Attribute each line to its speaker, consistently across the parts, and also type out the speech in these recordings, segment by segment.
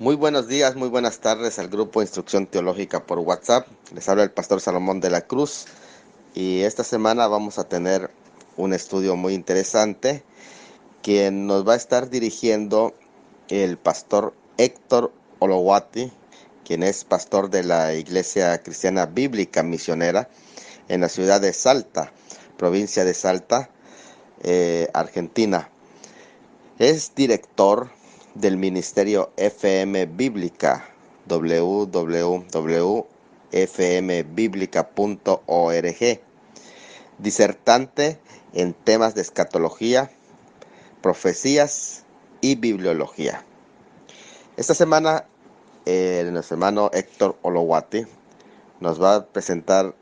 Speaker 1: Muy buenos días, muy buenas tardes al grupo Instrucción Teológica por WhatsApp. Les habla el pastor Salomón de la Cruz y esta semana vamos a tener un estudio muy interesante. Quien nos va a estar dirigiendo el pastor Héctor Olowati, quien es pastor de la Iglesia Cristiana Bíblica Misionera en la ciudad de Salta, provincia de Salta, Argentina. Es director del Ministerio FM Bíblica, www.fmbiblica.org, disertante en temas de escatología, profecías y bibliología. Esta semana, nuestro hermano Héctor Olowati nos va a presentar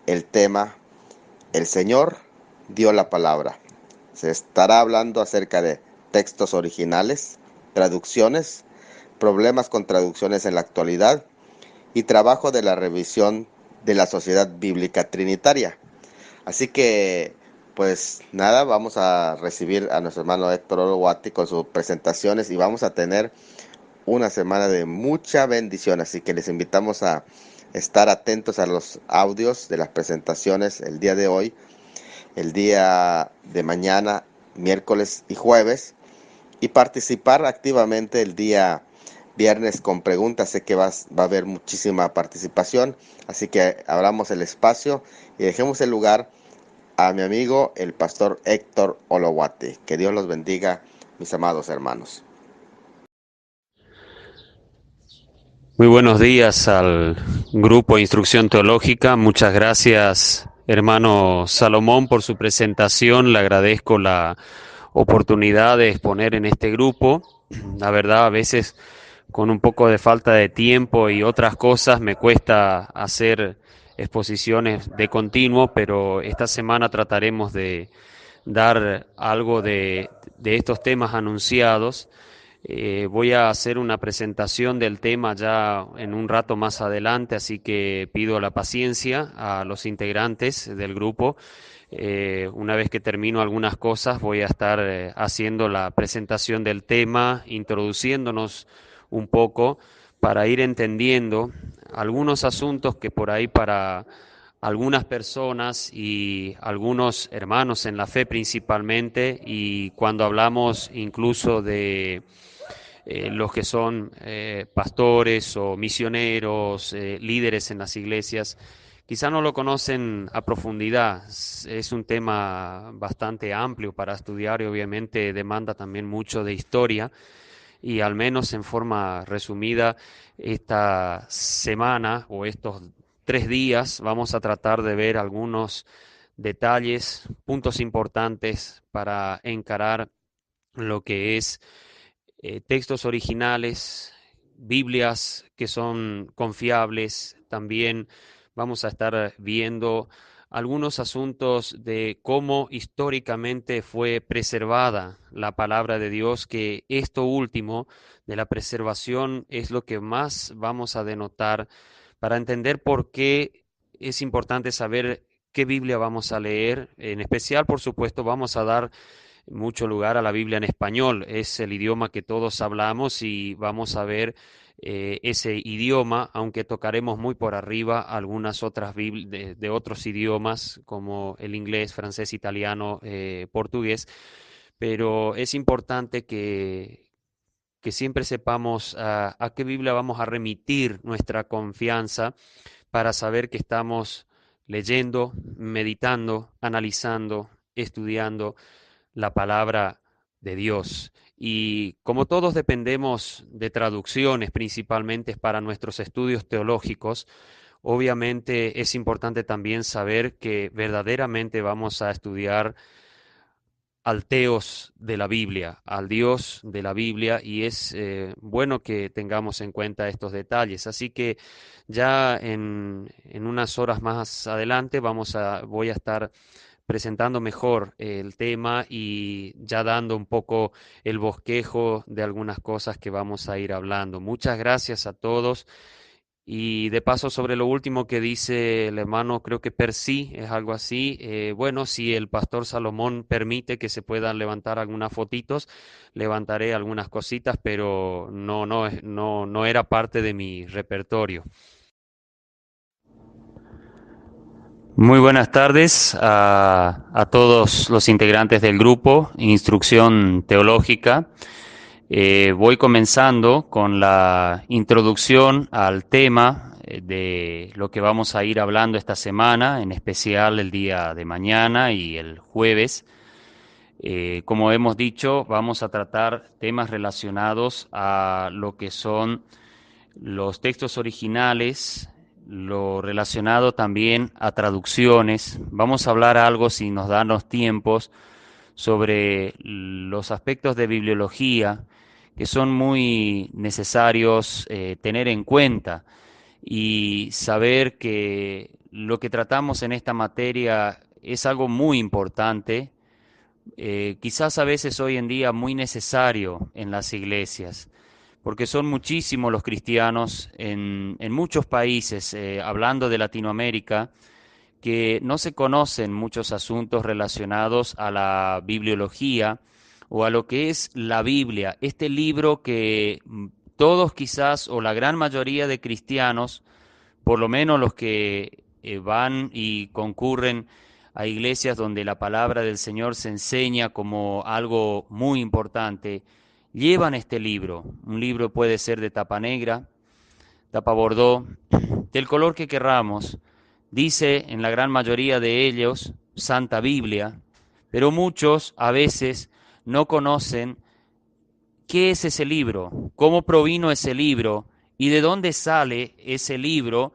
Speaker 1: el tema El Señor dio la palabra. Se estará hablando acerca de textos originales, traducciones, problemas con traducciones en la actualidad y trabajo de la revisión de la Sociedad Bíblica Trinitaria. Así que, pues nada, vamos a recibir a nuestro hermano Héctor Olowati con sus presentaciones y vamos a tener una semana de mucha bendición. Así que les invitamos a estar atentos a los audios de las presentaciones el día de hoy, el día de mañana, miércoles y jueves, y participar activamente el día viernes con preguntas. Sé que va a haber muchísima participación, así que abramos el espacio y dejemos el lugar a mi amigo el pastor Héctor Olowati. Que Dios los bendiga, mis amados hermanos.
Speaker 2: Muy buenos días al grupo de Instrucción Teológica. Muchas gracias, hermano Salomón, por su presentación. Le agradezco la oportunidad de exponer en este grupo. La verdad, a veces con un poco de falta de tiempo y otras cosas me cuesta hacer exposiciones de continuo, pero esta semana trataremos de dar algo de estos temas anunciados. Voy a hacer una presentación del tema ya en un rato más adelante, así que pido la paciencia a los integrantes del grupo. Una vez que termino algunas cosas, voy a estar haciendo la presentación del tema, introduciéndonos un poco para ir entendiendo algunos asuntos que por ahí para algunas personas y algunos hermanos en la fe principalmente, y cuando hablamos incluso de los que son pastores o misioneros, líderes en las iglesias, quizá no lo conocen a profundidad. Es un tema bastante amplio para estudiar y obviamente demanda también mucho de historia, y al menos en forma resumida, esta semana o estos 3 días vamos a tratar de ver algunos detalles, puntos importantes para encarar lo que es textos originales, Biblias que son confiables. También vamos a estar viendo algunos asuntos de cómo históricamente fue preservada la palabra de Dios, que esto último de la preservación es lo que más vamos a denotar para entender por qué es importante saber qué Biblia vamos a leer. En especial, por supuesto, vamos a dar mucho lugar a la Biblia en español. Es el idioma que todos hablamos y vamos a ver ese idioma, aunque tocaremos muy por arriba algunas otras de otros idiomas como el inglés, francés, italiano, portugués, pero es importante que siempre sepamos a qué Biblia vamos a remitir nuestra confianza para saber que estamos leyendo, meditando, analizando, estudiando la palabra de Dios. Y como todos dependemos de traducciones principalmente para nuestros estudios teológicos, obviamente es importante también saber que verdaderamente vamos a estudiar al Teos de la Biblia, al Dios de la Biblia, y es bueno que tengamos en cuenta estos detalles. Así que ya en unas horas más adelante voy a estar presentando mejor el tema y ya dando un poco el bosquejo de algunas cosas que vamos a ir hablando. Muchas gracias a todos Y de paso, sobre lo último que dice el hermano, creo que Percy es algo así. Bueno, si el pastor Salomón permite que se puedan levantar algunas fotitos, levantaré algunas cositas, pero no era parte de mi repertorio. Muy buenas tardes a todos los integrantes del grupo Instrucción Teológica. Voy comenzando con la introducción al tema de lo que vamos a ir hablando esta semana, en especial el día de mañana y el jueves. Como hemos dicho, vamos a tratar temas relacionados a lo que son los textos originales, lo relacionado también a traducciones. Vamos a hablar algo, si nos dan los tiempos, sobre los aspectos de bibliología que son muy necesarios tener en cuenta y saber que lo que tratamos en esta materia es algo muy importante, quizás a veces hoy en día muy necesario en las iglesias, porque son muchísimos los cristianos en muchos países, hablando de Latinoamérica, que no se conocen muchos asuntos relacionados a la bibliología o a lo que es la Biblia, este libro que todos quizás o la gran mayoría de cristianos, por lo menos los que van y concurren a iglesias donde la palabra del Señor se enseña como algo muy importante, llevan este libro. Un libro puede ser de tapa negra, tapa bordó, del color que querramos. Dice en la gran mayoría de ellos Santa Biblia, pero muchos a veces no conocen qué es ese libro, cómo provino ese libro y de dónde sale ese libro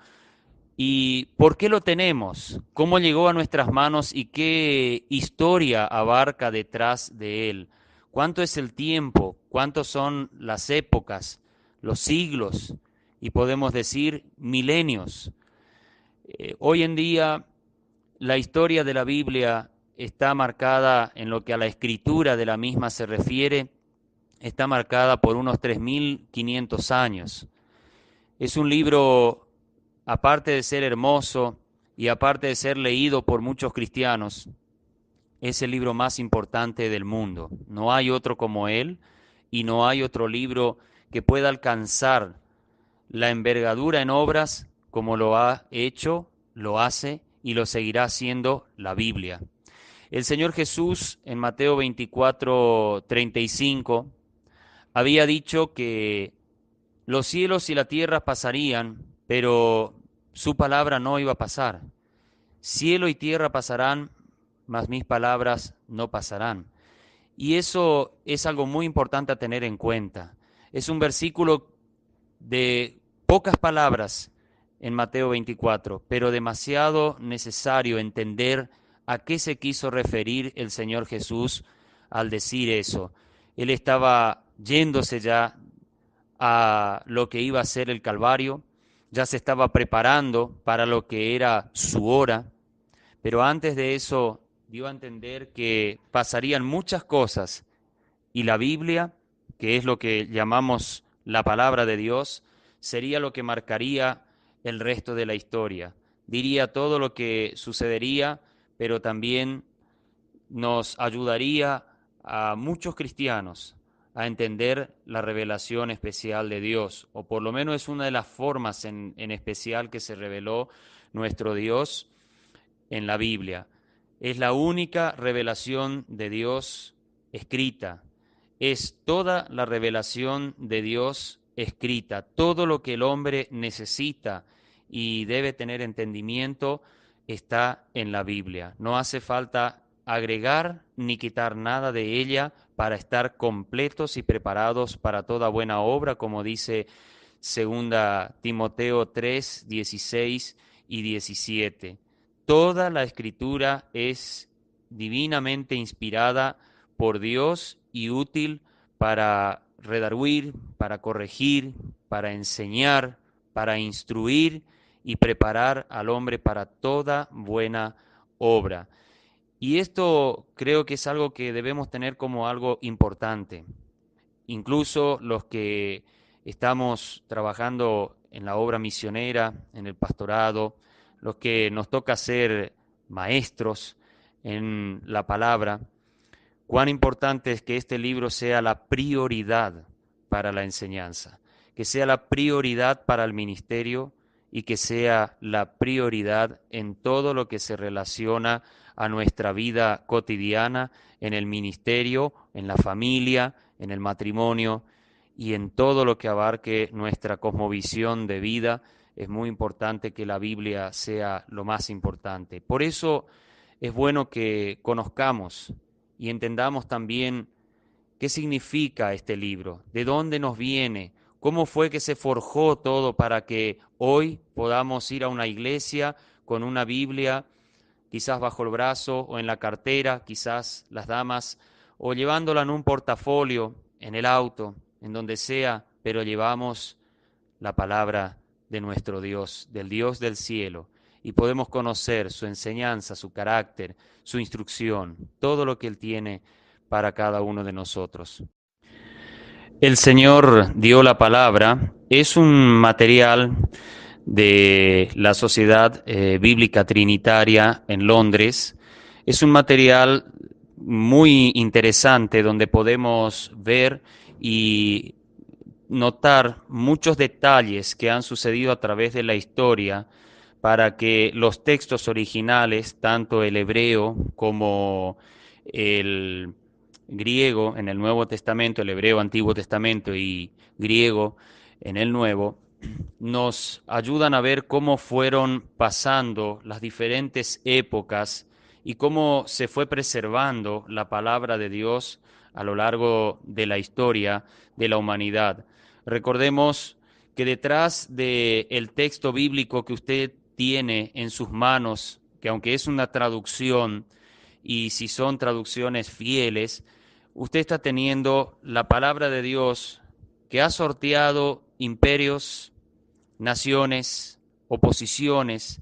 Speaker 2: y por qué lo tenemos, cómo llegó a nuestras manos y qué historia abarca detrás de él. ¿Cuánto es el tiempo? ¿Cuántos son las épocas, los siglos y podemos decir milenios? Hoy en día la historia de la Biblia está marcada en lo que a la escritura de la misma se refiere, está marcada por unos 3.500 años. Es un libro, aparte de ser hermoso y aparte de ser leído por muchos cristianos, es el libro más importante del mundo. No hay otro como él y no hay otro libro que pueda alcanzar la envergadura en obras como lo ha hecho, lo hace y lo seguirá haciendo la Biblia. El Señor Jesús en Mateo 24:35 había dicho que los cielos y la tierra pasarían, pero su palabra no iba a pasar. Cielo y tierra pasarán, mas mis palabras no pasarán. Y eso es algo muy importante a tener en cuenta. Es un versículo de pocas palabras en Mateo 24, pero demasiado necesario entender a qué se quiso referir el Señor Jesús al decir eso. Él estaba yéndose ya a lo que iba a ser el Calvario, ya se estaba preparando para lo que era su hora, pero antes de eso dio a entender que pasarían muchas cosas y la Biblia, que es lo que llamamos la palabra de Dios, sería lo que marcaría el resto de la historia. Diría todo lo que sucedería, pero también nos ayudaría a muchos cristianos a entender la revelación especial de Dios, o por lo menos es una de las formas en especial que se reveló nuestro Dios en la Biblia. Es la única revelación de Dios escrita. Es toda la revelación de Dios escrita. Todo lo que el hombre necesita y debe tener entendimiento está en la Biblia. No hace falta agregar ni quitar nada de ella para estar completos y preparados para toda buena obra, como dice segunda Timoteo 3, 16 y 17. Toda la escritura es divinamente inspirada por Dios y útil para redarguir, para corregir, para enseñar, para instruir y preparar al hombre para toda buena obra. Y esto creo que es algo que debemos tener como algo importante. Incluso los que estamos trabajando en la obra misionera, en el pastorado, los que nos toca ser maestros en la palabra, cuán importante es que este libro sea la prioridad para la enseñanza, que sea la prioridad para el ministerio y que sea la prioridad en todo lo que se relaciona a nuestra vida cotidiana, en el ministerio, en la familia, en el matrimonio y en todo lo que abarque nuestra cosmovisión de vida. Es muy importante que la Biblia sea lo más importante. Por eso es bueno que conozcamos y entendamos también qué significa este libro, de dónde nos viene, cómo fue que se forjó todo para que hoy podamos ir a una iglesia con una Biblia, quizás bajo el brazo o en la cartera, quizás las damas, o llevándola en un portafolio, en el auto, en donde sea, pero llevamos la palabra de nuestro Dios, del Dios del cielo, y podemos conocer su enseñanza, su carácter, su instrucción, todo lo que Él tiene para cada uno de nosotros. El Señor dio la palabra, es un material de la Sociedad Bíblica Trinitaria en Londres. Es un material muy interesante donde podemos ver y notar muchos detalles que han sucedido a través de la historia para que los textos originales, tanto el hebreo como el griego en el Nuevo Testamento, el hebreo Antiguo Testamento y griego en el Nuevo, nos ayudan a ver cómo fueron pasando las diferentes épocas y cómo se fue preservando la palabra de Dios a lo largo de la historia de la humanidad. Recordemos que detrás del texto bíblico que usted tiene en sus manos, que aunque es una traducción y si son traducciones fieles, usted está teniendo la palabra de Dios que ha sorteado imperios, naciones, oposiciones,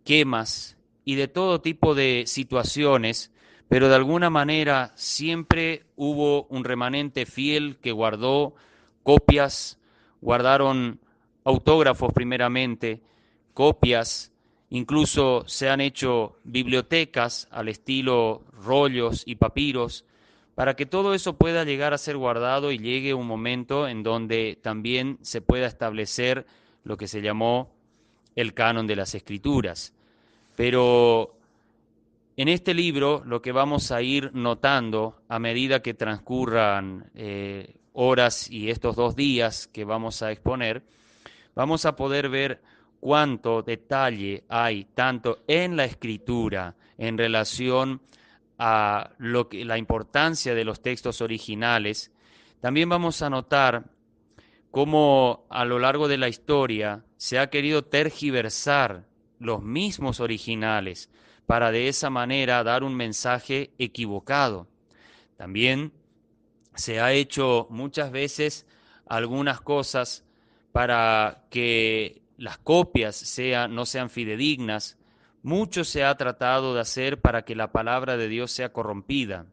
Speaker 2: quemas y de todo tipo de situaciones, pero de alguna manera siempre hubo un remanente fiel que guardó copias, guardaron autógrafos primeramente, copias, incluso se han hecho bibliotecas al estilo rollos y papiros, para que todo eso pueda llegar a ser guardado y llegue un momento en donde también se pueda establecer lo que se llamó el canon de las escrituras. Pero en este libro lo que vamos a ir notando a medida que transcurran horas y estos 2 días que vamos a exponer, vamos a poder ver cuánto detalle hay tanto en la escritura en relación a la importancia de los textos originales. También vamos a notar cómo a lo largo de la historia se ha querido tergiversar los mismos originales para de esa manera dar un mensaje equivocado. También se ha hecho muchas veces algunas cosas para que las copias no sean fidedignas. Mucho se ha tratado de hacer para que la palabra de Dios sea corrompida.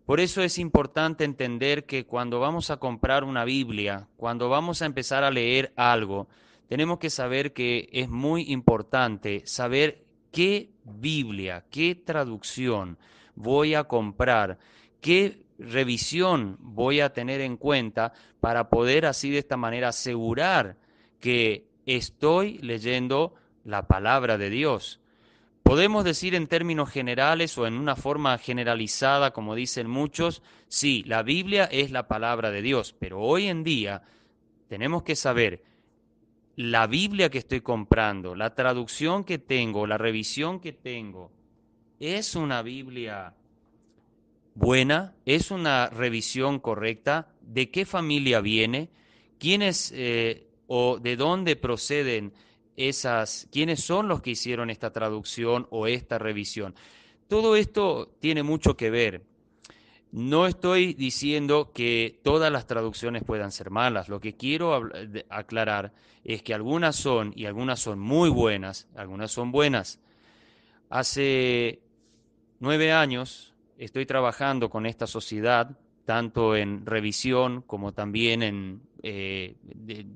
Speaker 2: Por eso es importante entender que cuando vamos a comprar una Biblia, cuando vamos a empezar a leer algo, tenemos que saber que es muy importante saber qué Biblia, qué traducción voy a comprar, qué revisión voy a tener en cuenta para poder así de esta manera asegurar que estoy leyendo la palabra de Dios. Podemos decir en términos generales o en una forma generalizada, como dicen muchos, sí, la Biblia es la palabra de Dios, pero hoy en día tenemos que saber la Biblia que estoy comprando, la traducción que tengo, la revisión que tengo, ¿es una Biblia buena? ¿Es una revisión correcta? ¿De qué familia viene? ¿Quiénes o de dónde proceden quiénes son los que hicieron esta traducción o esta revisión? Todo esto tiene mucho que ver. No estoy diciendo que todas las traducciones puedan ser malas. Lo que quiero aclarar es que algunas son, y algunas son muy buenas, algunas son buenas. Hace 9 años estoy trabajando con esta sociedad tanto en revisión como también en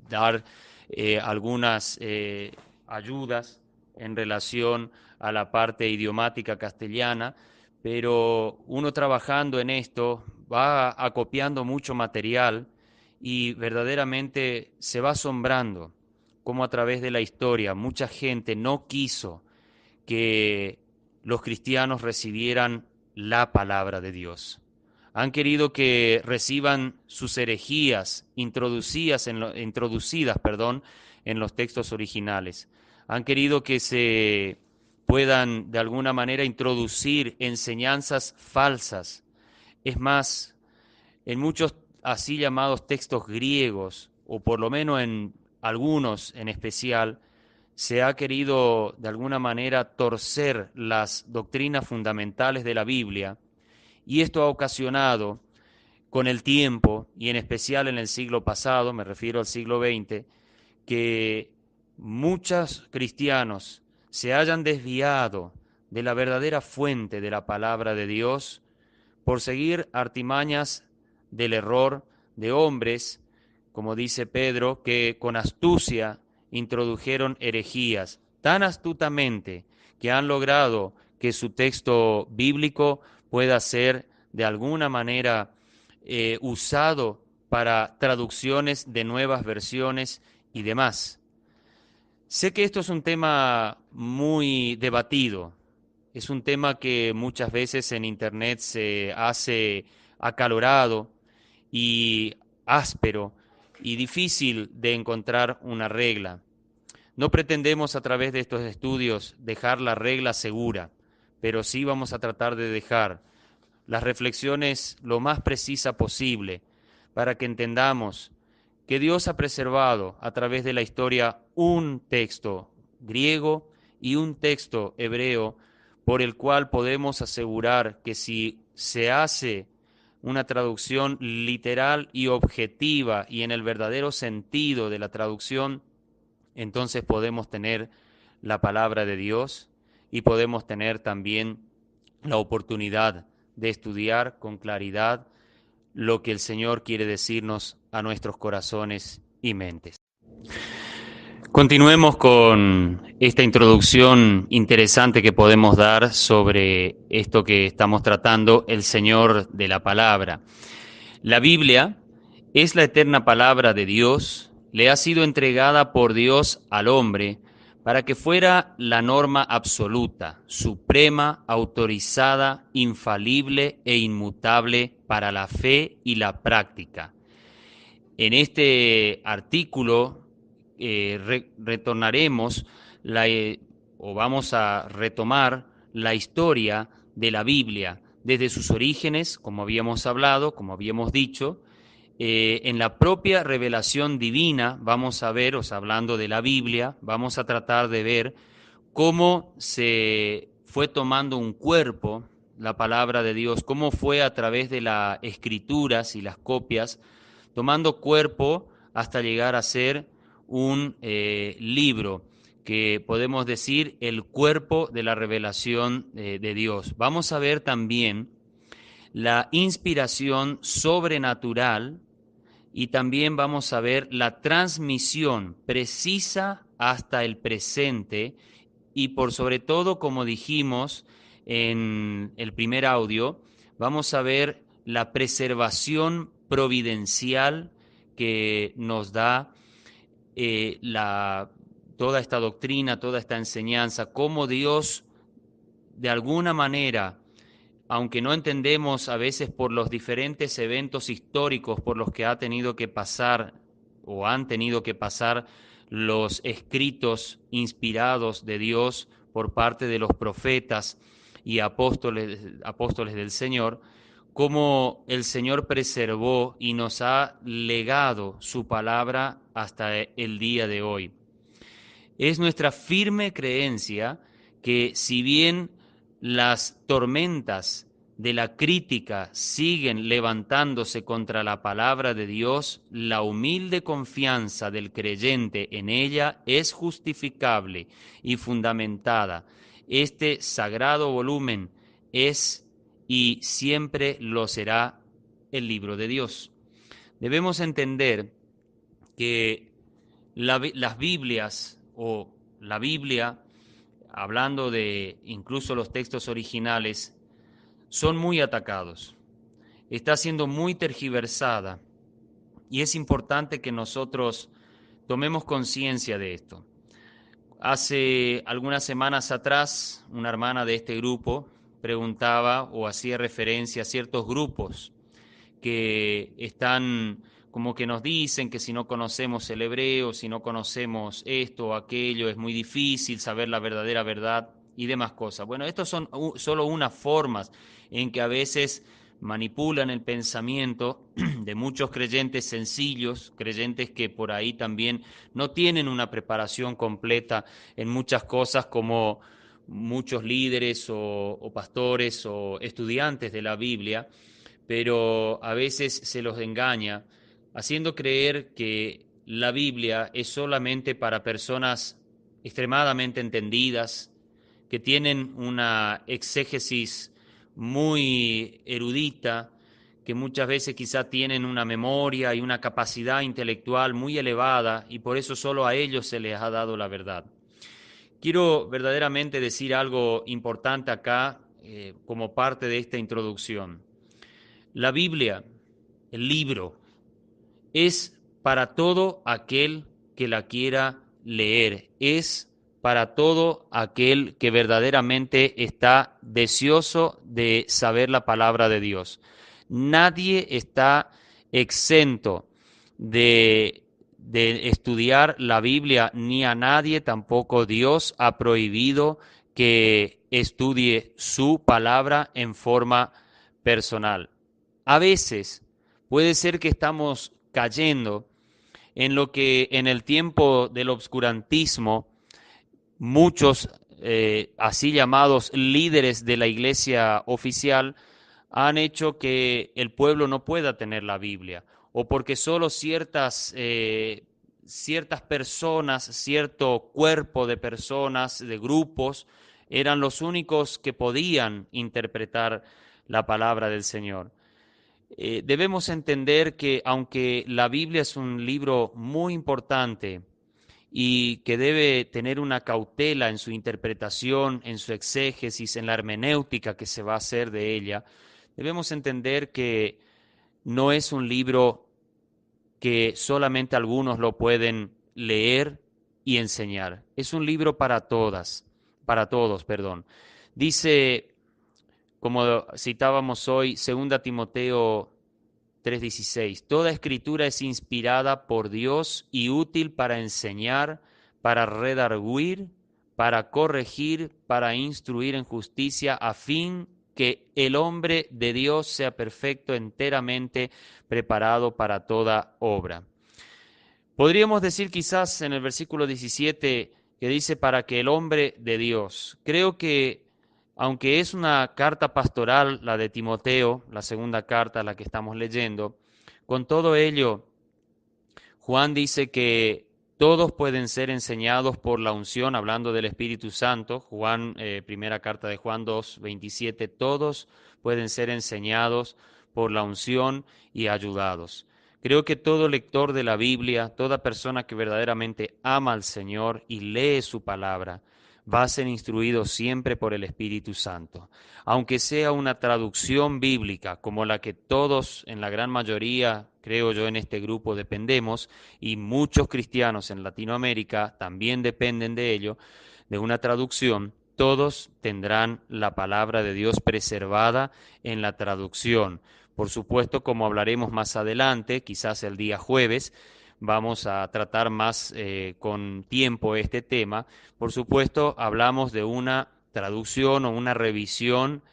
Speaker 2: dar algunas ayudas en relación a la parte idiomática castellana, pero uno trabajando en esto va acopiando mucho material y verdaderamente se va asombrando cómo a través de la historia mucha gente no quiso que los cristianos recibieran la palabra de Dios. Han querido que reciban sus herejías introducidas, en los textos originales. Han querido que se puedan de alguna manera introducir enseñanzas falsas. Es más, en muchos así llamados textos griegos, o por lo menos en algunos en especial, se ha querido de alguna manera torcer las doctrinas fundamentales de la Biblia, y esto ha ocasionado con el tiempo, y en especial en el siglo pasado, me refiero al siglo XX, que muchos cristianos se hayan desviado de la verdadera fuente de la palabra de Dios por seguir artimañas del error de hombres, como dice Pedro, que con astucia introdujeron herejías, tan astutamente que han logrado que su texto bíblico pueda ser de alguna manera usado para traducciones de nuevas versiones y demás. Sé que esto es un tema muy debatido, es un tema que muchas veces en Internet se hace acalorado y áspero y difícil de encontrar una regla. No pretendemos a través de estos estudios dejar la regla segura, pero sí vamos a tratar de dejar las reflexiones lo más precisa posible para que entendamos que Dios ha preservado a través de la historia un texto griego y un texto hebreo por el cual podemos asegurar que si se hace una traducción literal y objetiva y en el verdadero sentido de la traducción, entonces podemos tener la palabra de Dios y podemos tener también la oportunidad de estudiar con claridad lo que el Señor quiere decirnos a nuestros corazones y mentes. Continuemos con esta introducción interesante que podemos dar sobre esto que estamos tratando, el Señor de la Palabra. La Biblia es la eterna palabra de Dios, le ha sido entregada por Dios al hombre para que fuera la norma absoluta, suprema, autorizada, infalible e inmutable para la fe y la práctica. En este artículo retornaremos o vamos a retomar la historia de la Biblia desde sus orígenes, como habíamos hablado, como habíamos dicho. En la propia revelación divina vamos a ver, o sea, hablando de la Biblia, vamos a tratar de ver cómo se fue tomando un cuerpo la palabra de Dios, cómo fue a través de las escrituras y las copias, tomando cuerpo hasta llegar a ser un libro que podemos decir el cuerpo de la revelación de Dios. Vamos a ver también la inspiración sobrenatural y también vamos a ver la transmisión precisa hasta el presente y por sobre todo, como dijimos en el primer audio, vamos a ver la preservación providencial que nos da toda esta doctrina, toda esta enseñanza, cómo Dios de alguna manera, aunque no entendemos a veces por los diferentes eventos históricos por los que ha tenido que pasar o han tenido que pasar los escritos inspirados de Dios por parte de los profetas y apóstoles del Señor, cómo el Señor preservó y nos ha legado su palabra hasta el día de hoy. Es nuestra firme creencia que si bien las tormentas de la crítica siguen levantándose contra la palabra de Dios, la humilde confianza del creyente en ella es justificable y fundamentada. Este sagrado volumen es y siempre lo será el libro de Dios. Debemos entender que las Biblias o la Biblia, hablando de incluso los textos originales, son muy atacados. Está siendo muy tergiversada y es importante que nosotros tomemos conciencia de esto. Hace algunas semanas atrás, una hermana de este grupo preguntaba o hacía referencia a ciertos grupos que están como que nos dicen que si no conocemos el hebreo, si no conocemos esto o aquello, es muy difícil saber la verdadera verdad y demás cosas. Bueno, estas son solo unas formas en que a veces manipulan el pensamiento de muchos creyentes sencillos, creyentes que por ahí también no tienen una preparación completa en muchas cosas, como muchos líderes o pastores o estudiantes de la Biblia, pero a veces se los engaña, haciendo creer que la Biblia es solamente para personas extremadamente entendidas, que tienen una exégesis muy erudita, que muchas veces quizá tienen una memoria y una capacidad intelectual muy elevada y por eso solo a ellos se les ha dado la verdad. Quiero verdaderamente decir algo importante acá como parte de esta introducción. La Biblia, el libro, es para todo aquel que la quiera leer, es para todo aquel que verdaderamente está deseoso de saber la palabra de Dios. Nadie está exento de estudiar la Biblia, ni a nadie tampoco Dios ha prohibido que estudie su palabra en forma personal. A veces puede ser que estamos cayendo en lo que en el tiempo del obscurantismo muchos así llamados líderes de la iglesia oficial han hecho que el pueblo no pueda tener la Biblia, o porque solo ciertas personas, cierto cuerpo de personas, de grupos, eran los únicos que podían interpretar la palabra del Señor. Debemos entender que aunque la Biblia es un libro muy importante y que debe tener una cautela en su interpretación, en su exégesis, en la hermenéutica que se va a hacer de ella, debemos entender que no es un libro que solamente algunos lo pueden leer y enseñar. Es un libro para todos, perdón. Dice, como citábamos hoy, 2 Timoteo 3:16, toda escritura es inspirada por Dios y útil para enseñar, para redarguir, para corregir, para instruir en justicia, a fin que el hombre de Dios sea perfecto, enteramente preparado para toda obra. Podríamos decir quizás en el versículo 17 que dice para que el hombre de Dios. Creo que aunque es una carta pastoral, la de Timoteo, la segunda carta, la que estamos leyendo, con todo ello, Juan dice que todos pueden ser enseñados por la unción, hablando del Espíritu Santo. Juan, primera carta de Juan 2:27, todos pueden ser enseñados por la unción y ayudados. Creo que todo lector de la Biblia, toda persona que verdaderamente ama al Señor y lee su palabra, va a ser instruido siempre por el Espíritu Santo. Aunque sea una traducción bíblica como la que todos, en la gran mayoría, creo yo, en este grupo dependemos, y muchos cristianos en Latinoamérica también dependen de ello, de una traducción, todos tendrán la palabra de Dios preservada en la traducción. Por supuesto, como hablaremos más adelante, quizás el día jueves, vamos a tratar más con tiempo este tema. Por supuesto, hablamos de una traducción o una revisión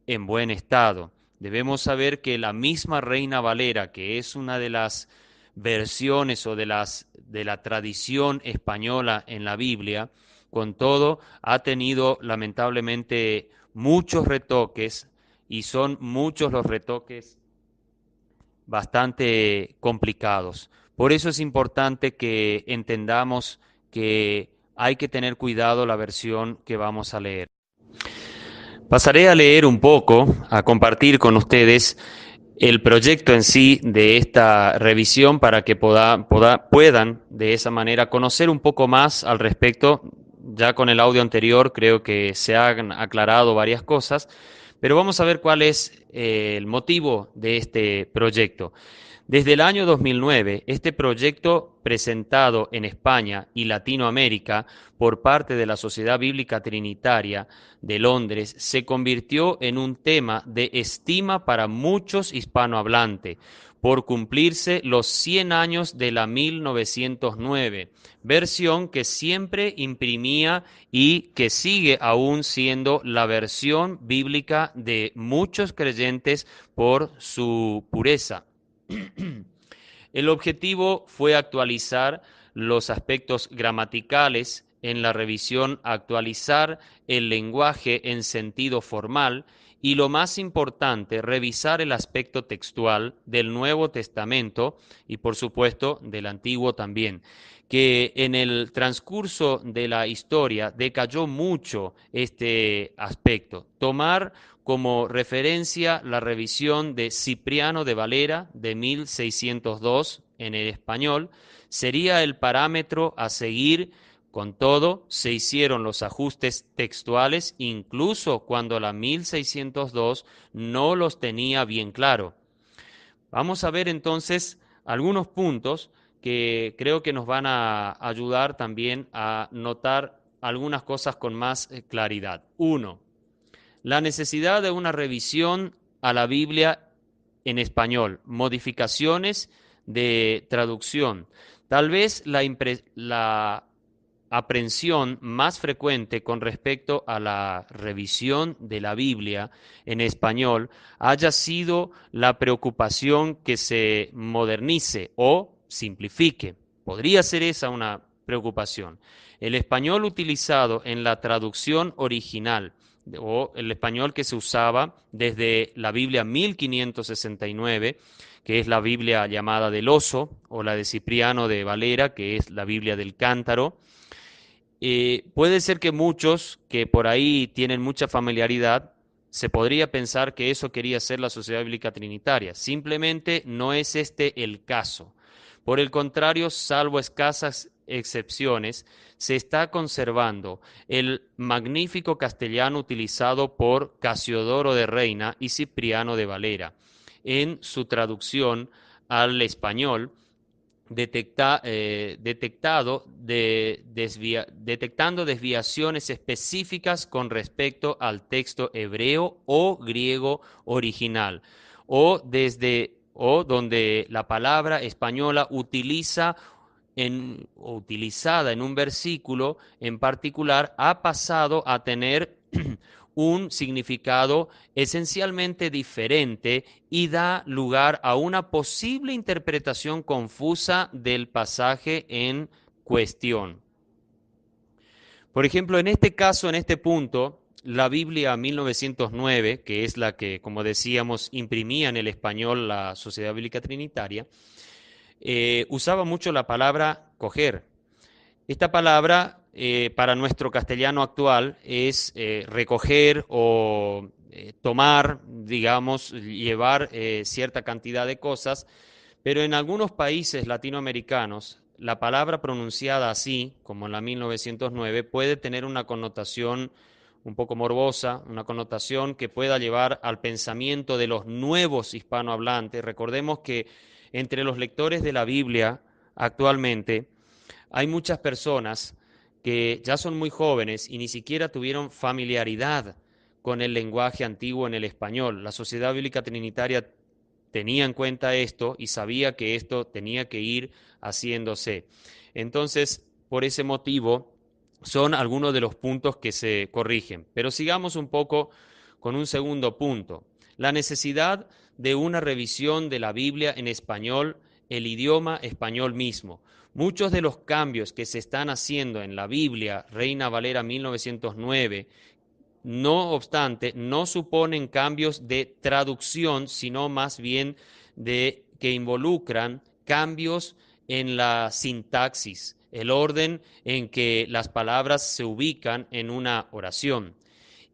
Speaker 2: en buen estado. Debemos saber que la misma Reina Valera, que es una de las versiones o de la tradición española en la Biblia, con todo, ha tenido lamentablemente muchos retoques y son muchos los retoques bastante complicados. Por eso es importante que entendamos que hay que tener cuidado la versión que vamos a leer. Pasaré a leer un poco, a compartir con ustedes el proyecto en sí de esta revisión para que puedan de esa manera conocer un poco más al respecto. Ya con el audio anterior creo que se han aclarado varias cosas, pero vamos a ver cuál es el motivo de este proyecto. Desde el año 2009, este proyecto presentado en España y Latinoamérica por parte de la Sociedad Bíblica Trinitaria de Londres se convirtió en un tema de estima para muchos hispanohablantes por cumplirse los 100 años de la 1909, versión que siempre imprimía y que sigue aún siendo la versión bíblica de muchos creyentes por su pureza. El objetivo fue actualizar los aspectos gramaticales en la revisión, actualizar el lenguaje en sentido formal y, lo más importante, revisar el aspecto textual del Nuevo Testamento y, por supuesto, del Antiguo también, que en el transcurso de la historia decayó mucho este aspecto. Tomar como referencia la revisión de Cipriano de Valera de 1602 en el español sería el parámetro a seguir. Con todo, se hicieron los ajustes textuales incluso cuando la 1602 no los tenía bien claro. Vamos a ver entonces algunos puntos que creo que nos van a ayudar también a notar algunas cosas con más claridad. Uno, la necesidad de una revisión a la Biblia en español, modificaciones de traducción. Tal vez la aprehensión más frecuente con respecto a la revisión de la Biblia en español haya sido la preocupación que se modernice o simplifique. Podría ser esa una preocupación. El español utilizado en la traducción original o el español que se usaba desde la Biblia 1569, que es la Biblia llamada del Oso, o la de Cipriano de Valera, que es la Biblia del Cántaro. Puede ser que muchos que por ahí tienen mucha familiaridad, se podría pensar que eso quería ser la Sociedad Bíblica Trinitaria. Simplemente no es este el caso. Por el contrario, salvo escasas excepciones, se está conservando el magnífico castellano utilizado por Casiodoro de Reina y Cipriano de Valera en su traducción al español, detectando desviaciones específicas con respecto al texto hebreo o griego original, o donde la palabra española utilizada en un versículo en particular ha pasado a tener un significado esencialmente diferente y da lugar a una posible interpretación confusa del pasaje en cuestión. Por ejemplo, en este caso, en este punto, la Biblia 1909, que es la que, como decíamos, imprimía en el español la Sociedad Bíblica Trinitaria, usaba mucho la palabra coger. Esta palabra para nuestro castellano actual es recoger o tomar, digamos, llevar cierta cantidad de cosas, pero en algunos países latinoamericanos la palabra pronunciada así, como en la 1909, puede tener una connotación un poco morbosa, una connotación que pueda llevar al pensamiento de los nuevos hispanohablantes. Recordemos que entre los lectores de la Biblia actualmente, hay muchas personas que ya son muy jóvenes y ni siquiera tuvieron familiaridad con el lenguaje antiguo en el español. La Sociedad Bíblica Trinitaria tenía en cuenta esto y sabía que esto tenía que ir haciéndose. Entonces, por ese motivo, son algunos de los puntos que se corrigen. Pero sigamos un poco con un segundo punto. La necesidad de una revisión de la Biblia en español, el idioma español mismo. Muchos de los cambios que se están haciendo en la Biblia, Reina Valera 1909, no obstante, no suponen cambios de traducción, sino más bien de que involucran cambios en la sintaxis, el orden en que las palabras se ubican en una oración,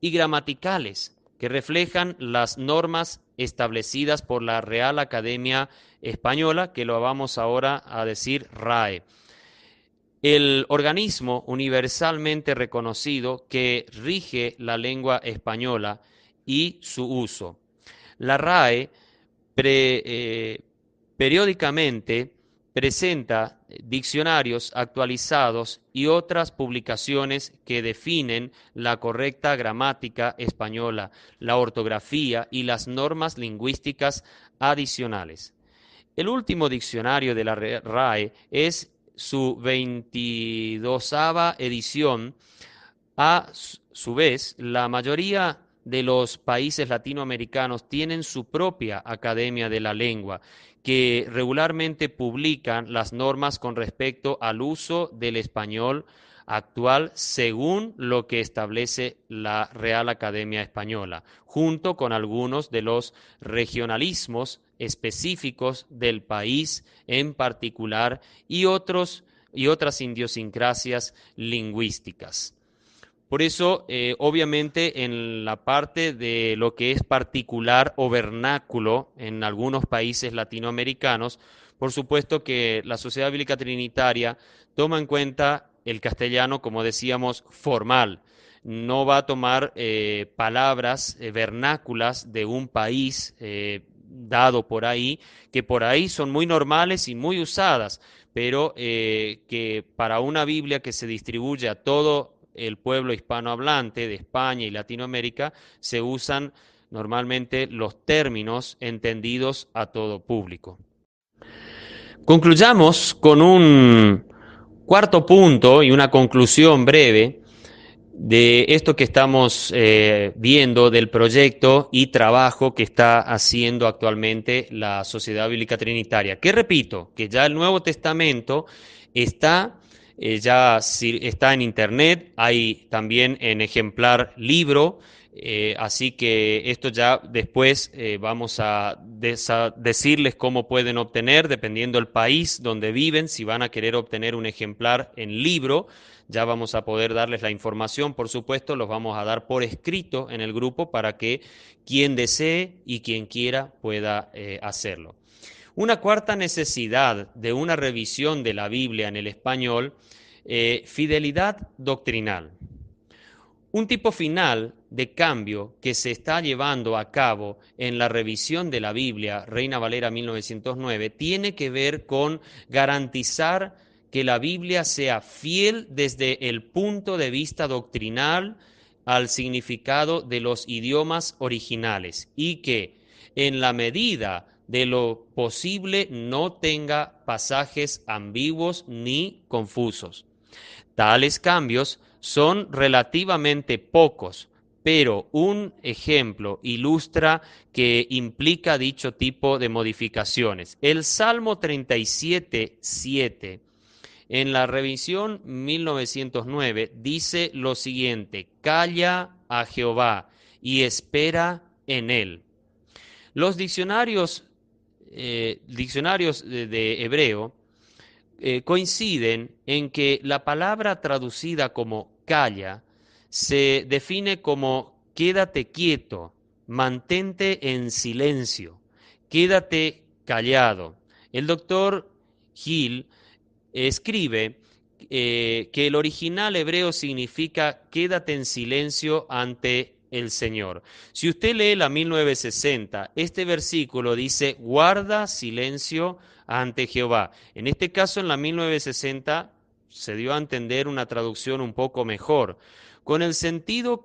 Speaker 2: y gramaticales, que reflejan las normas establecidas por la Real Academia Española, que lo vamos ahora a decir RAE. El organismo universalmente reconocido que rige la lengua española y su uso. La RAE periódicamente presenta diccionarios actualizados y otras publicaciones que definen la correcta gramática española, la ortografía y las normas lingüísticas adicionales. El último diccionario de la RAE es su 22ª edición. A su vez, la mayoría de los países latinoamericanos tienen su propia Academia de la Lengua, que regularmente publican las normas con respecto al uso del español actual según lo que establece la Real Academia Española, junto con algunos de los regionalismos específicos del país en particular y otras idiosincrasias lingüísticas. Por eso, obviamente, en la parte de lo que es particular o vernáculo en algunos países latinoamericanos, por supuesto que la Sociedad Bíblica Trinitaria toma en cuenta el castellano, como decíamos, formal. No va a tomar palabras vernáculas de un país dado por ahí, que por ahí son muy normales y muy usadas, pero que para una Biblia que se distribuye a todo el pueblo hispanohablante de España y Latinoamérica, se usan normalmente los términos entendidos a todo público. Concluyamos con un cuarto punto y una conclusión breve de esto que estamos viendo del proyecto y trabajo que está haciendo actualmente la Sociedad Bíblica Trinitaria. Que repito, que ya el Nuevo Testamento está ya está en internet, hay también en ejemplar libro, así que esto ya después vamos a decirles cómo pueden obtener, dependiendo del país donde viven, si van a querer obtener un ejemplar en libro. Ya vamos a poder darles la información, por supuesto, los vamos a dar por escrito en el grupo para que quien desee y quien quiera pueda hacerlo. Una cuarta necesidad de una revisión de la Biblia en el español, fidelidad doctrinal. Un tipo final de cambio que se está llevando a cabo en la revisión de la Biblia, Reina Valera 1909, tiene que ver con garantizar que la Biblia sea fiel desde el punto de vista doctrinal al significado de los idiomas originales y que en la medida de lo posible no tenga pasajes ambiguos ni confusos. Tales cambios son relativamente pocos, pero un ejemplo ilustra que implica dicho tipo de modificaciones. El Salmo 37:7 en la revisión 1909 dice lo siguiente: calla a Jehová y espera en él. Los diccionarios de hebreo coinciden en que la palabra traducida como calla se define como quédate quieto, mantente en silencio, quédate callado. El doctor Hill escribe que el original hebreo significa quédate en silencio ante el Señor. Si usted lee la 1960, este versículo dice guarda silencio ante Jehová. En este caso, en la 1960, se dio a entender una traducción un poco mejor, con el sentido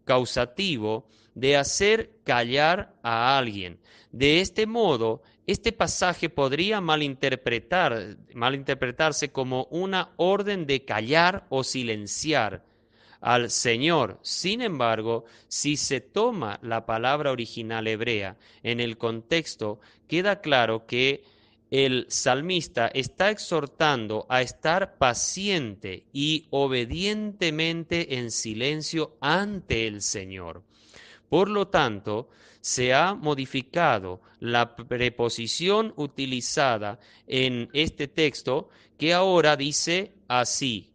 Speaker 2: causativo de hacer callar a alguien. De este modo, este pasaje podría malinterpretarse como una orden de callar o silenciar al Señor. Sin embargo, si se toma la palabra original hebrea en el contexto, queda claro que el salmista está exhortando a estar paciente y obedientemente en silencio ante el Señor. Por lo tanto, se ha modificado la preposición utilizada en este texto, que ahora dice así: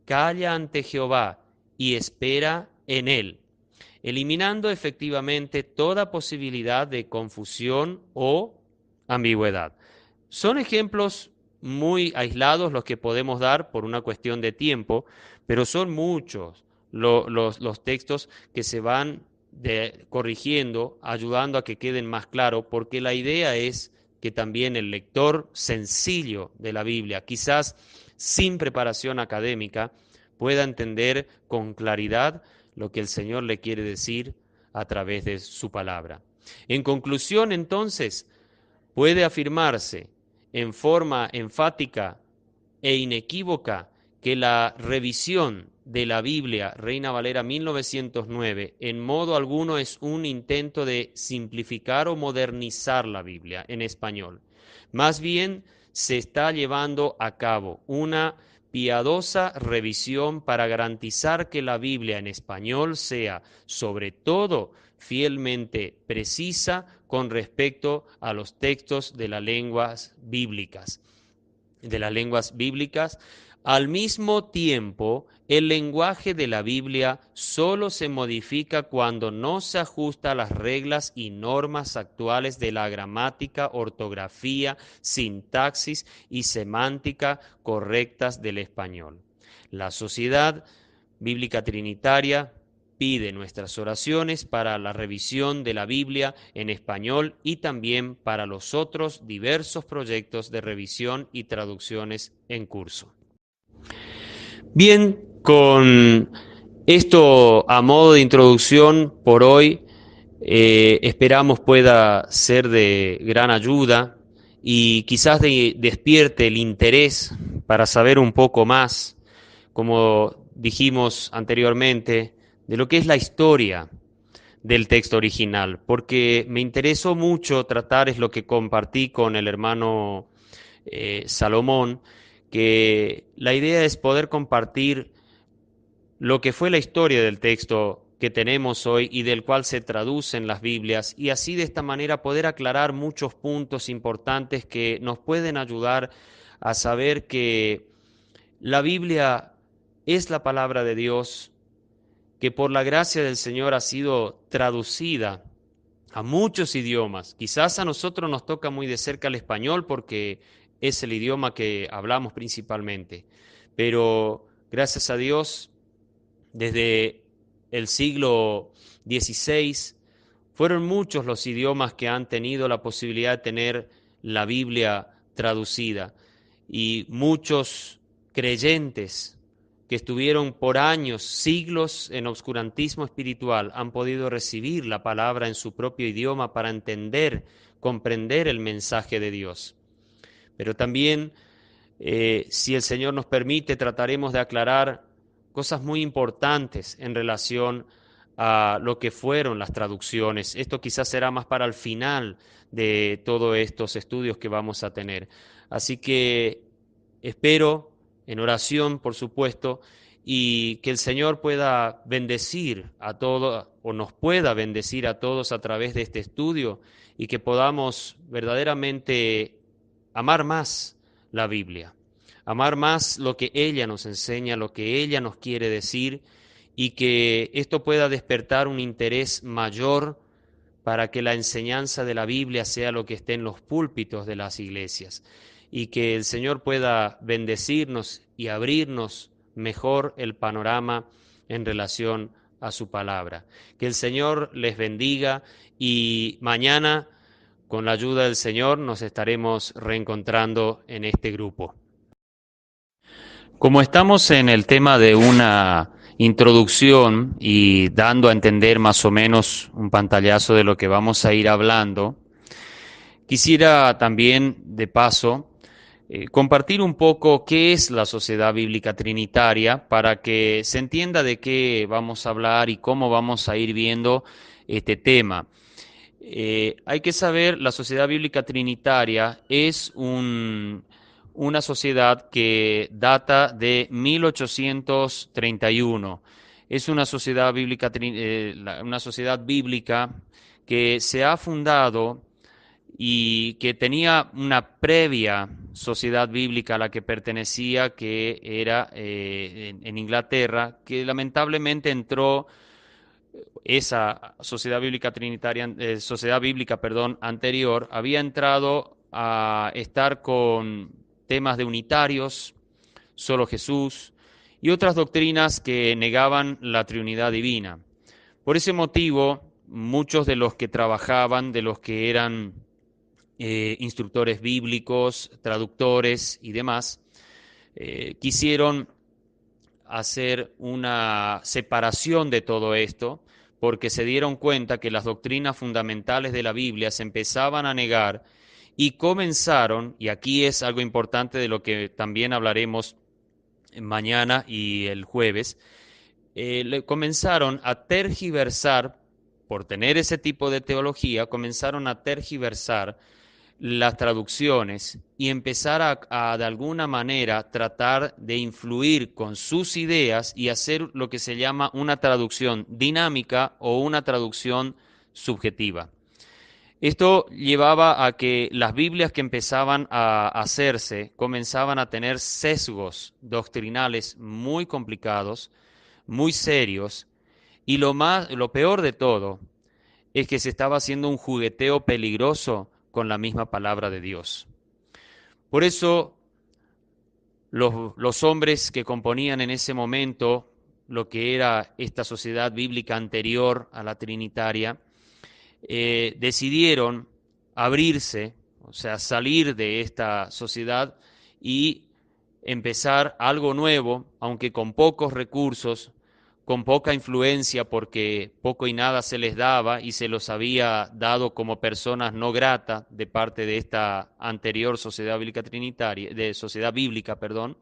Speaker 2: calla ante Jehová y espera en él. eliminando efectivamente toda posibilidad de confusión o ambigüedad. Son ejemplos muy aislados los que podemos dar por una cuestión de tiempo, pero son muchos los textos que se van corrigiendo, ayudando a que queden más claros, porque la idea es que también el lector sencillo de la Biblia, quizás sin preparación académica, pueda entender con claridad lo que el Señor le quiere decir a través de su palabra. En conclusión, entonces, puede afirmarse en forma enfática e inequívoca que la revisión de la Biblia Reina Valera 1909 en modo alguno es un intento de simplificar o modernizar la Biblia en español. Más bien se está llevando a cabo una piadosa revisión para garantizar que la Biblia en español sea, sobre todo, fielmente precisa con respecto a los textos de las lenguas bíblicas. Al mismo tiempo, el lenguaje de la Biblia solo se modifica cuando no se ajusta a las reglas y normas actuales de la gramática, ortografía, sintaxis y semántica correctas del español. La Sociedad Bíblica Trinitaria pide nuestras oraciones para la revisión de la Biblia en español y también para los otros diversos proyectos de revisión y traducciones en curso. Bien, con esto a modo de introducción por hoy, esperamos pueda ser de gran ayuda y quizás despierte el interés para saber un poco más, como dijimos anteriormente, de lo que es la historia del texto original, porque me interesó mucho tratar, es lo que compartí con el hermano Salomón, que la idea es poder compartir lo que fue la historia del texto que tenemos hoy y del cual se traducen las Biblias, y así de esta manera poder aclarar muchos puntos importantes que nos pueden ayudar a saber que la Biblia es la palabra de Dios, que por la gracia del Señor ha sido traducida a muchos idiomas. Quizás a nosotros nos toca muy de cerca el español porque es el idioma que hablamos principalmente, pero gracias a Dios, desde el siglo XVI, fueron muchos los idiomas que han tenido la posibilidad de tener la Biblia traducida y muchos creyentes que estuvieron por años, siglos en obscurantismo espiritual, han podido recibir la palabra en su propio idioma para entender, comprender el mensaje de Dios. Pero también, si el Señor nos permite, trataremos de aclarar cosas muy importantes en relación a lo que fueron las traducciones. Esto quizás será más para el final de todos estos estudios que vamos a tener. Así que espero en oración, por supuesto, y que el Señor pueda bendecir a todos, o nos pueda bendecir a todos a través de este estudio, y que podamos verdaderamente amar más la Biblia, amar más lo que ella nos enseña, lo que ella nos quiere decir, y que esto pueda despertar un interés mayor para que la enseñanza de la Biblia sea lo que esté en los púlpitos de las iglesias, y que el Señor pueda bendecirnos y abrirnos mejor el panorama en relación a su palabra. Que el Señor les bendiga y mañana, con la ayuda del Señor, nos estaremos reencontrando en este grupo. Como estamos en el tema de una introducción y dando a entender más o menos un pantallazo de lo que vamos a ir hablando, quisiera también, de paso, compartir un poco qué es la Sociedad Bíblica Trinitaria para que se entienda de qué vamos a hablar y cómo vamos a ir viendo este tema. Hay que saber, la Sociedad Bíblica Trinitaria es una sociedad que data de 1831. Es una sociedad bíblica, una sociedad bíblica que se ha fundado y que tenía una previa sociedad bíblica a la que pertenecía, que era en Inglaterra, que lamentablemente entró esa sociedad bíblica trinitaria, sociedad bíblica, perdón, anterior, había entrado a estar con temas de unitarios, solo Jesús, y otras doctrinas que negaban la Trinidad divina. Por ese motivo, muchos de los que trabajaban, de los que eran instructores bíblicos, traductores y demás, quisieron hacer una separación de todo esto porque se dieron cuenta que las doctrinas fundamentales de la Biblia se empezaban a negar y comenzaron, y aquí es algo importante de lo que también hablaremos mañana y el jueves, comenzaron a tergiversar, por tener ese tipo de teología, comenzaron a tergiversar las traducciones y empezar de alguna manera tratar de influir con sus ideas y hacer lo que se llama una traducción dinámica o una traducción subjetiva. Esto llevaba a que las Biblias que empezaban a hacerse comenzaban a tener sesgos doctrinales muy complicados, muy serios, y lo peor de todo es que se estaba haciendo un jugueteo peligroso con la misma palabra de Dios. Por eso los hombres que componían en ese momento lo que era esta sociedad bíblica anterior a la trinitaria, decidieron abrirse, o sea, salir de esta sociedad y empezar algo nuevo, aunque con pocos recursos, con poca influencia, porque poco y nada se les daba y se los había dado como personas no gratas de parte de esta anterior sociedad bíblica trinitaria, de sociedad bíblica, perdón.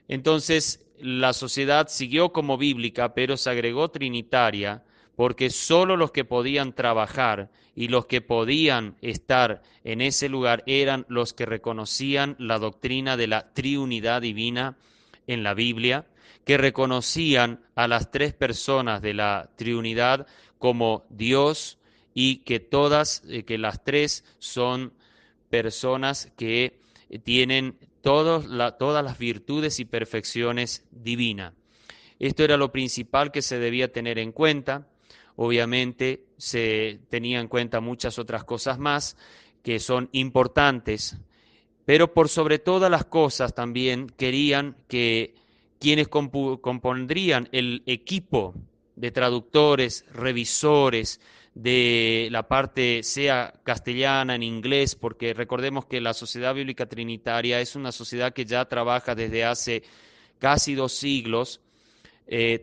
Speaker 2: Entonces, la sociedad siguió como bíblica, pero se agregó trinitaria, porque solo los que podían trabajar y los que podían estar en ese lugar eran los que reconocían la doctrina de la triunidad divina en la Biblia, que reconocían a las tres personas de la triunidad como Dios y que las tres son personas que tienen todas las virtudes y perfecciones divinas. Esto era lo principal que se debía tener en cuenta. Obviamente se tenía en cuenta muchas otras cosas más que son importantes, pero por sobre todas las cosas también querían que quienes compondrían el equipo de traductores, revisores, de la parte sea castellana, en inglés, porque recordemos que la Sociedad Bíblica Trinitaria es una sociedad que ya trabaja desde hace casi 2 siglos,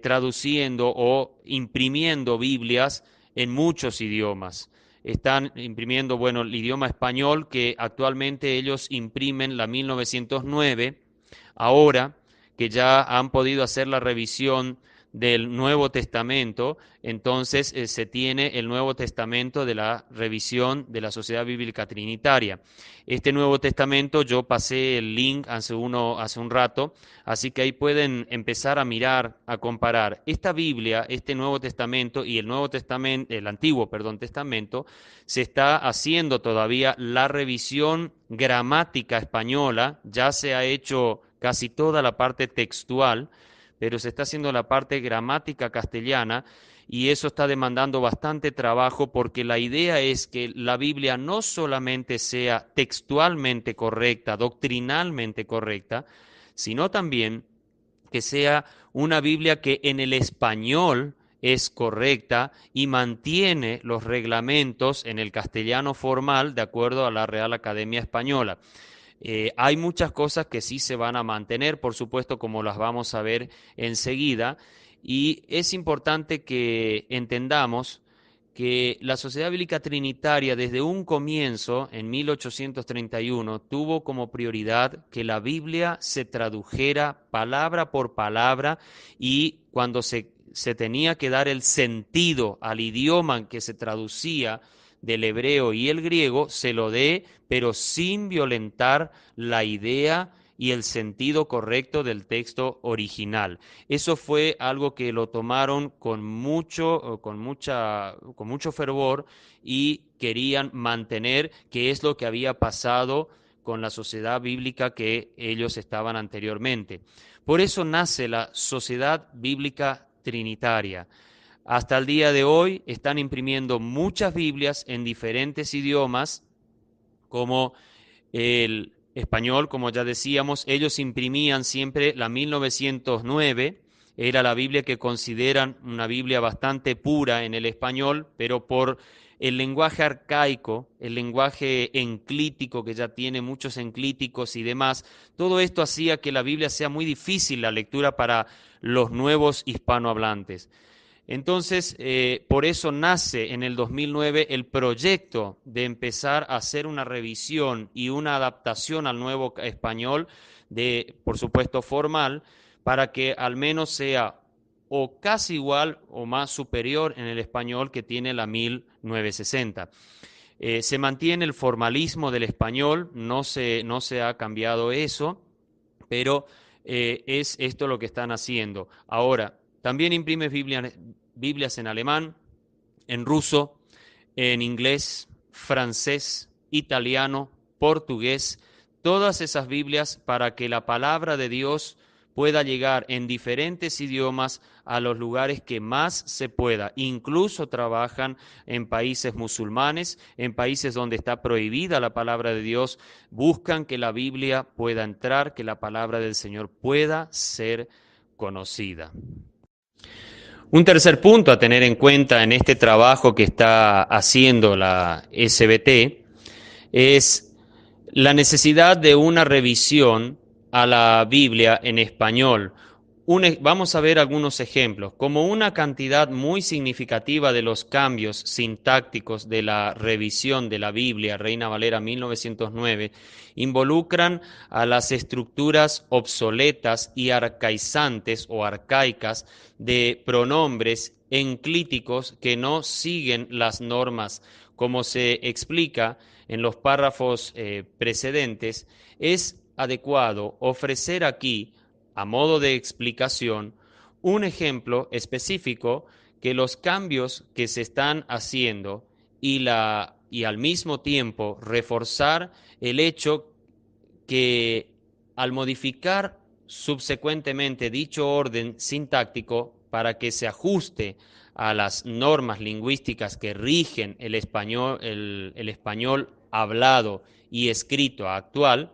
Speaker 2: traduciendo o imprimiendo Biblias en muchos idiomas. Están imprimiendo, bueno, el idioma español, que actualmente ellos imprimen la 1909, ahora que ya han podido hacer la revisión del Nuevo Testamento, entonces se tiene el Nuevo Testamento de la revisión de la Sociedad Bíblica Trinitaria. Este Nuevo Testamento yo pasé el link hace un rato, así que ahí pueden empezar a mirar, a comparar esta Biblia, este Nuevo Testamento y el Nuevo Testamento, el Antiguo, perdón, Testamento. Se está haciendo todavía la revisión gramática española, ya se ha hecho casi toda la parte textual, pero se está haciendo la parte gramática castellana y eso está demandando bastante trabajo porque la idea es que la Biblia no solamente sea textualmente correcta, doctrinalmente correcta, sino también que sea una Biblia que en el español es correcta y mantiene los reglamentos en el castellano formal de acuerdo a la Real Academia Española. Hay muchas cosas que sí se van a mantener, por supuesto, como las vamos a ver enseguida, y es importante que entendamos que la Sociedad Bíblica Trinitaria desde un comienzo, en 1831, tuvo como prioridad que la Biblia se tradujera palabra por palabra y cuando se tenía que dar el sentido al idioma en que se traducía del hebreo y el griego, se lo dé, pero sin violentar la idea y el sentido correcto del texto original. Eso fue algo que lo tomaron con mucho fervor y querían mantener, que es lo que había pasado con la sociedad bíblica que ellos estaban anteriormente. Por eso nace la Sociedad Bíblica Trinitaria. hasta el día de hoy están imprimiendo muchas Biblias en diferentes idiomas, como el español, como ya decíamos. Ellos imprimían siempre la 1909, era la Biblia que consideran una Biblia bastante pura en el español, pero por el lenguaje arcaico, el lenguaje enclítico, que ya tiene muchos enclíticos y demás, todo esto hacía que la Biblia sea muy difícil la lectura para los nuevos hispanohablantes. Entonces, por eso nace en el 2009 el proyecto de empezar a hacer una revisión y una adaptación al nuevo español, por supuesto, formal, para que al menos sea o casi igual o más superior en el español que tiene la 1960. Se mantiene el formalismo del español, no se ha cambiado eso, pero es esto lo que están haciendo. Ahora, también imprimes Biblias en alemán, en ruso, en inglés, francés, italiano, portugués, todas esas Biblias para que la palabra de Dios pueda llegar en diferentes idiomas a los lugares que más se pueda. Incluso trabajan en países musulmanes, en países donde está prohibida la palabra de Dios, buscan que la Biblia pueda entrar, que la palabra del Señor pueda ser conocida. Un tercer punto a tener en cuenta en este trabajo que está haciendo la SBT es la necesidad de una revisión a la Biblia en español. Vamos a ver algunos ejemplos. Como una cantidad muy significativa de los cambios sintácticos de la revisión de la Biblia, Reina Valera 1909, involucran a las estructuras obsoletas y arcaizantes o arcaicas de pronombres enclíticos que no siguen las normas. Como se explica en los párrafos precedentes, es adecuado ofrecer aquí, a modo de explicación, un ejemplo específico que los cambios que se están haciendo y al mismo tiempo reforzar el hecho que al modificar subsecuentemente dicho orden sintáctico para que se ajuste a las normas lingüísticas que rigen el español hablado y escrito actual,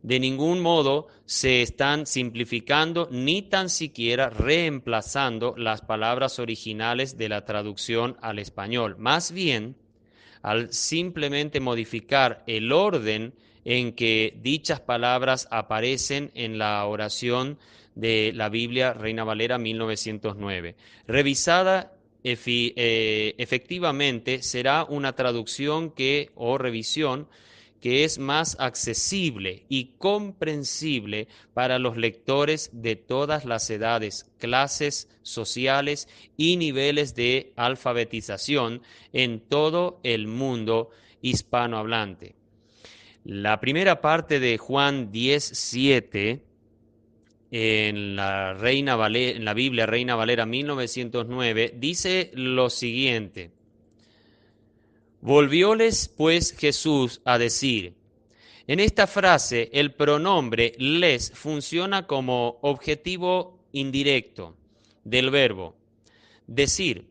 Speaker 2: de ningún modo se están simplificando ni tan siquiera reemplazando las palabras originales de la traducción al español. Más bien, al simplemente modificar el orden en que dichas palabras aparecen en la oración de la Biblia Reina Valera 1909. Revisada efectivamente será una traducción o revisión que es más accesible y comprensible para los lectores de todas las edades, clases sociales y niveles de alfabetización en todo el mundo hispanohablante. La primera parte de Juan 10:7 en la Biblia Reina Valera 1909 dice lo siguiente: volvióles pues Jesús a decir. En esta frase, el pronombre les funciona como objetivo indirecto del verbo decir.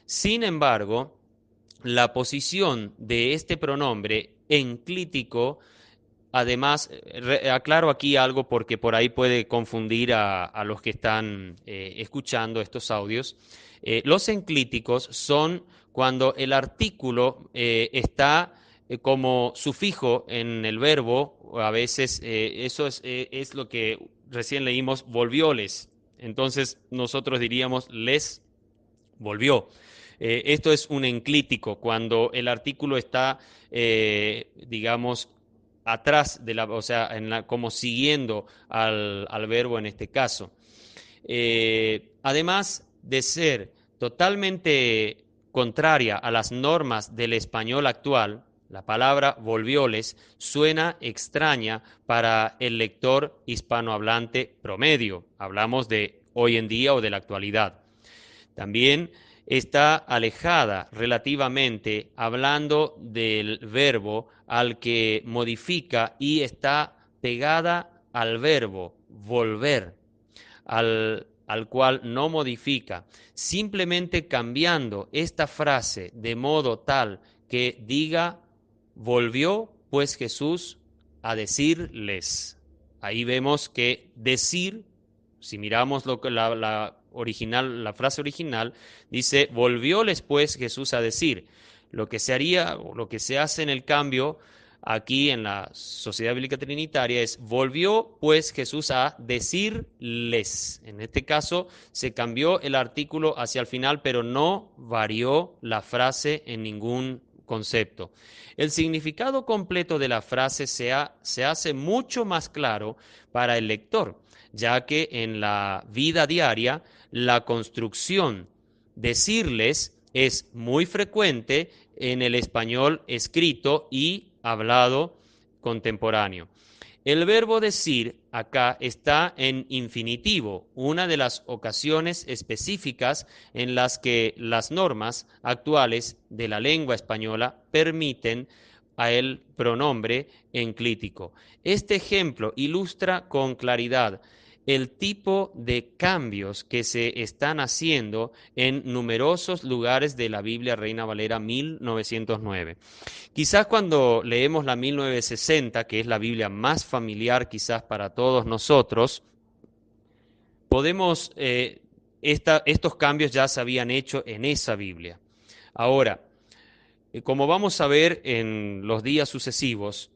Speaker 2: Sin embargo, la posición de este pronombre enclítico, además, aclaro aquí algo porque por ahí puede confundir a los que están escuchando estos audios. Los enclíticos son cuando el artículo está como sufijo en el verbo, o a veces eso es lo que recién leímos, volvióles. Entonces nosotros diríamos les volvió. Esto es un enclítico, cuando el artículo está, digamos, atrás o sea, como siguiendo al verbo en este caso. Además de ser totalmente contraria a las normas del español actual, la palabra volvióles suena extraña para el lector hispanohablante promedio. Hablamos de hoy en día o de la actualidad. También está alejada relativamente, hablando del verbo al que modifica, y está pegada al verbo volver. Al al cual no modifica, simplemente cambiando esta frase de modo tal que diga, volvió pues Jesús a decirles. Ahí vemos que decir, si miramos la frase original, dice, volvióles pues Jesús a decir. Lo que se haría, o lo que se hace en el cambio aquí en la Sociedad Bíblica Trinitaria es, volvió pues Jesús a decirles. En este caso se cambió el artículo hacia el final, pero no varió la frase en ningún concepto. El significado completo de la frase se hace mucho más claro para el lector, ya que en la vida diaria la construcción decirles es muy frecuente en el español escrito y hablado contemporáneo. El verbo decir acá está en infinitivo, una de las ocasiones específicas en las que las normas actuales de la lengua española permiten a el pronombre enclítico. Este ejemplo ilustra con claridad el tipo de cambios que se están haciendo en numerosos lugares de la Biblia Reina Valera 1909. Quizás cuando leemos la 1960, que es la Biblia más familiar quizás para todos nosotros, podemos, estos cambios ya se habían hecho en esa Biblia. Ahora, como vamos a ver en los días sucesivos,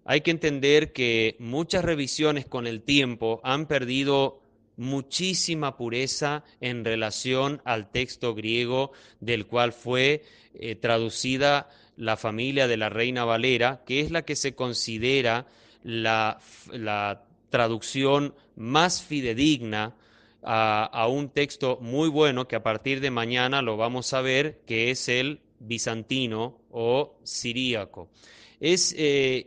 Speaker 2: hay que entender que muchas revisiones con el tiempo han perdido muchísima pureza en relación al texto griego del cual fue traducida la familia de la Reina Valera, que es la que se considera la traducción más fidedigna a un texto muy bueno que a partir de mañana lo vamos a ver, que es el bizantino o siríaco. Es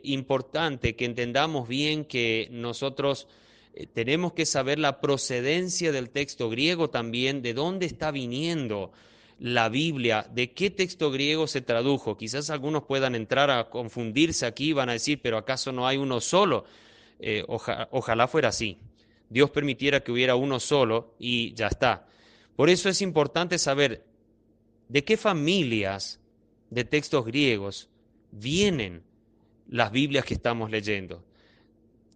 Speaker 2: importante que entendamos bien que nosotros tenemos que saber la procedencia del texto griego también, de dónde está viniendo la Biblia, de qué texto griego se tradujo. Quizás algunos puedan entrar a confundirse aquí, van a decir, pero ¿acaso no hay uno solo? Ojalá fuera así. Dios permitiera que hubiera uno solo y ya está. Por eso es importante saber de qué familias de textos griegos vienen las Biblias que estamos leyendo.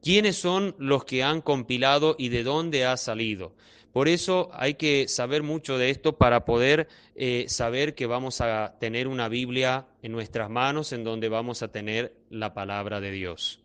Speaker 2: ¿Quiénes son los que han compilado y de dónde ha salido? Por eso hay que saber mucho de esto para poder saber que vamos a tener una Biblia en nuestras manos en donde vamos a tener la palabra de Dios.